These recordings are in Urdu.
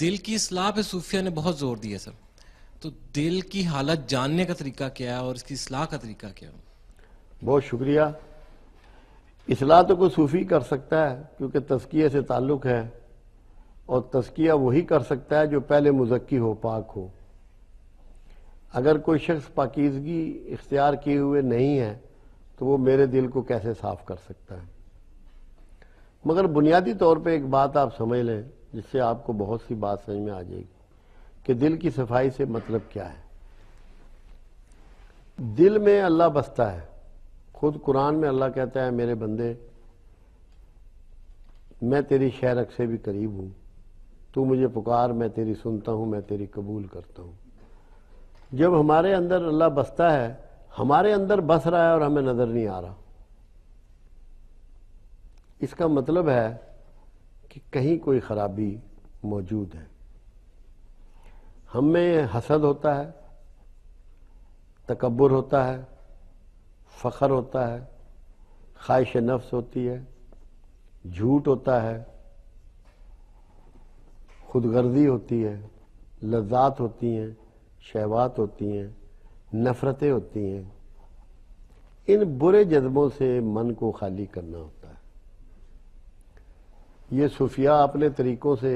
دل کی اصلاح پہ صوفیہ نے بہت زور دیا سر، تو دل کی حالت جاننے کا طریقہ کیا ہے اور اس کی اصلاح کا طریقہ کیا ہے؟ بہت شکریہ۔ اصلاح تو کوئی صوفی کر سکتا ہے کیونکہ تزکیے سے تعلق ہے، اور تزکیہ وہی کر سکتا ہے جو پہلے مزکی ہو، پاک ہو۔ اگر کوئی شخص پاکیزگی اختیار کیے ہوئے نہیں ہے تو وہ میرے دل کو کیسے صاف کر سکتا ہے؟ مگر بنیادی طور پہ ایک بات آپ سمجھ لیں جس سے آپ کو بہت سی بات سمجھ میں آ جائے گی کہ دل کی صفائی سے مطلب کیا ہے۔ دل میں اللہ بستا ہے۔ خود قرآن میں اللہ کہتا ہے میرے بندے میں تیری شہرک سے بھی قریب ہوں، تو مجھے پکار، میں تیری سنتا ہوں، میں تیری قبول کرتا ہوں۔ جب ہمارے اندر اللہ بستا ہے، ہمارے اندر بس رہا ہے اور ہمیں نظر نہیں آ رہا، اس کا مطلب ہے کہ کہیں کوئی خرابی موجود ہے۔ ہم میں حسد ہوتا ہے، تکبر ہوتا ہے، فخر ہوتا ہے، خواہش نفس ہوتی ہے، جھوٹ ہوتا ہے، خود غرضی ہوتی ہے، لذات ہوتی ہیں، شہوات ہوتی ہیں، نفرتیں ہوتی ہیں۔ ان برے جذبوں سے من کو خالی کرنا ہوتا ہے۔ یہ صوفیاء اپنے طریقوں سے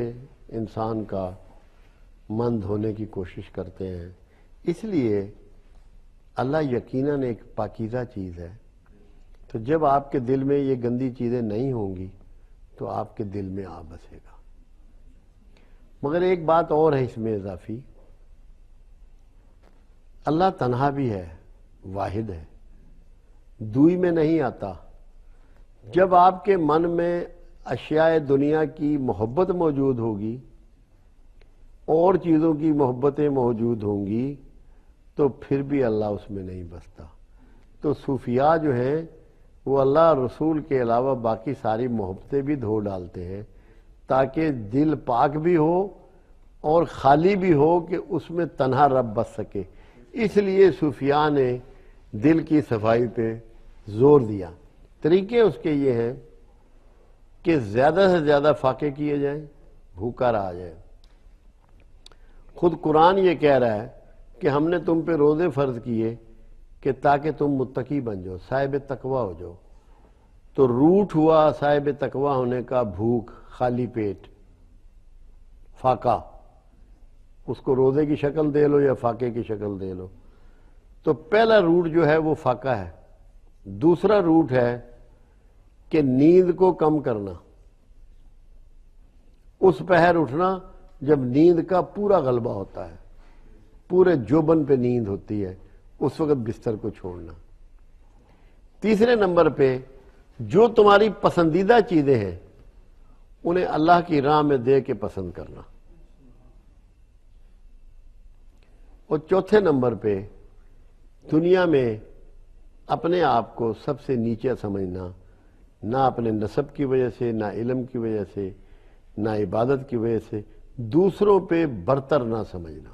انسان کا من دھونے کی کوشش کرتے ہیں۔ اس لیے اللہ یقیناً ایک پاکیزہ چیز ہے، تو جب آپ کے دل میں یہ گندی چیزیں نہیں ہوں گی تو آپ کے دل میں آ بسے گا۔ مگر ایک بات اور ہے اس میں اضافی، اللہ تنہا بھی ہے، واحد ہے، دوئی میں نہیں آتا۔ جب آپ کے من میں اشیاء دنیا کی محبت موجود ہوگی، اور چیزوں کی محبتیں موجود ہوں گی، تو پھر بھی اللہ اس میں نہیں بستا۔ تو صوفیاء جو ہیں وہ اللہ اور رسول کے علاوہ باقی ساری محبتیں بھی دھو ڈالتے ہیں تاکہ دل پاک بھی ہو اور خالی بھی ہو کہ اس میں تنہا رب بس سکے۔ اس لیے صوفیاء نے دل کی صفائی پہ زور دیا۔ طریقے اس کے یہ ہیں کہ زیادہ سے زیادہ فاقے کیے جائیں، بھوکا رہا جائے۔ خود قرآن یہ کہہ رہا ہے کہ ہم نے تم پہ روزے فرض کیے کہ تاکہ تم متقی بن جاؤ، صاحب تقوی ہو جاؤ۔ تو روٹ ہوا صاحب تقوی ہونے کا بھوک، خالی پیٹ، فاقہ۔ اس کو روزے کی شکل دے لو یا فاقے کی شکل دے لو۔ تو پہلا روٹ جو ہے وہ فاقہ ہے۔ دوسرا روٹ ہے کہ نیند کو کم کرنا، اس پہر اٹھنا جب نیند کا پورا غلبہ ہوتا ہے، پورے جوبن پہ نیند ہوتی ہے، اس وقت بستر کو چھوڑنا۔ تیسرے نمبر پہ جو تمہاری پسندیدہ چیزیں ہیں انہیں اللہ کی راہ میں دے کے پسند کرنا۔ اور چوتھے نمبر پہ دنیا میں اپنے آپ کو سب سے نیچے سمجھنا، نہ اپنے نسب کی وجہ سے، نہ علم کی وجہ سے، نہ عبادت کی وجہ سے، دوسروں پہ برتر نہ سمجھنا۔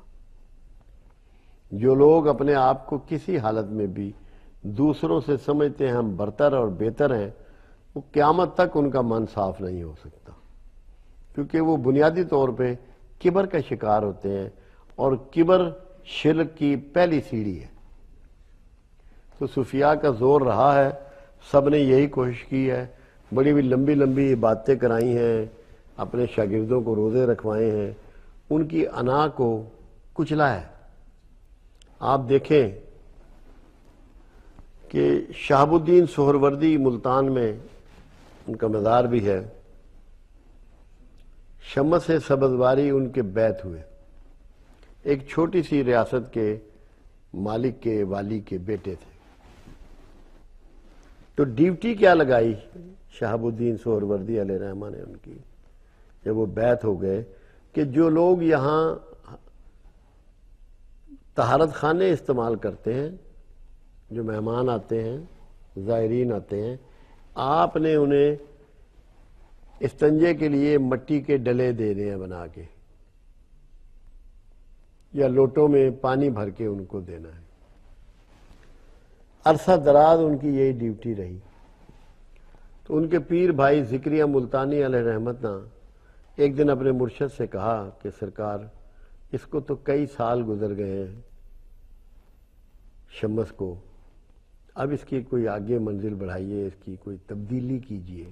جو لوگ اپنے آپ کو کسی حالت میں بھی دوسروں سے سمجھتے ہیں ہم برتر اور بہتر ہیں، وہ قیامت تک ان کا من صاف نہیں ہو سکتا، کیونکہ وہ بنیادی طور پہ کبر کا شکار ہوتے ہیں، اور کبر شرک کی پہلی سیڑھی ہے۔ تو صوفیاء کا زور رہا ہے، سب نے یہی کوشش کی ہے، بڑی بھی لمبی لمبی باتیں کرائی ہیں، اپنے شاگردوں کو روزے رکھوائے ہیں، ان کی انا کو کچلا ہے۔ آپ دیکھیں کہ شہاب الدین سہروردی ملتان میں ان کا مزار بھی ہے، شمس سبزواری ان کے بیت ہوئے، ایک چھوٹی سی ریاست کے مالک کے والی کے بیٹے تھے۔ تو ڈیوٹی کیا لگائی شہاب الدین سہروردی علیہ رحمہ نے ان کی، جب وہ بیت ہو گئے، کہ جو لوگ یہاں طہارت خانے استعمال کرتے ہیں، جو مہمان آتے ہیں، زائرین آتے ہیں، آپ نے انہیں استنجے کے لیے مٹی کے ڈلے دے دے ہیں بنا کے، یا لوٹوں میں پانی بھر کے ان کو دینا ہے۔ عرصہ دراز ان کی یہی ڈیوٹی رہی۔ تو ان کے پیر بھائی ذکریہ ملتانی علیہ رحمتہ ایک دن اپنے مرشد سے کہا کہ سرکار اس کو تو کئی سال گزر گئے ہیں شمس کو، اب اس کی کوئی آگے منزل بڑھائیے، اس کی کوئی تبدیلی کیجیے۔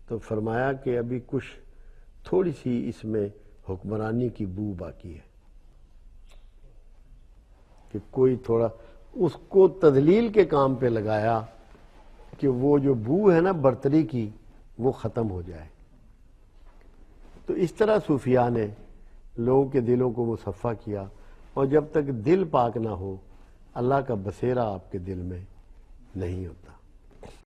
تو فرمایا کہ ابھی کچھ تھوڑی سی اس میں حکمرانی کی بو باقی ہے، کہ کوئی تھوڑا اس کو تذلیل کے کام پہ لگایا کہ وہ جو بو ہے نا برتری کی وہ ختم ہو جائے۔ تو اس طرح صوفیاء نے لوگوں کے دلوں کو مصفا کیا، اور جب تک دل پاک نہ ہو اللہ کا بسیرا آپ کے دل میں نہیں ہوتا۔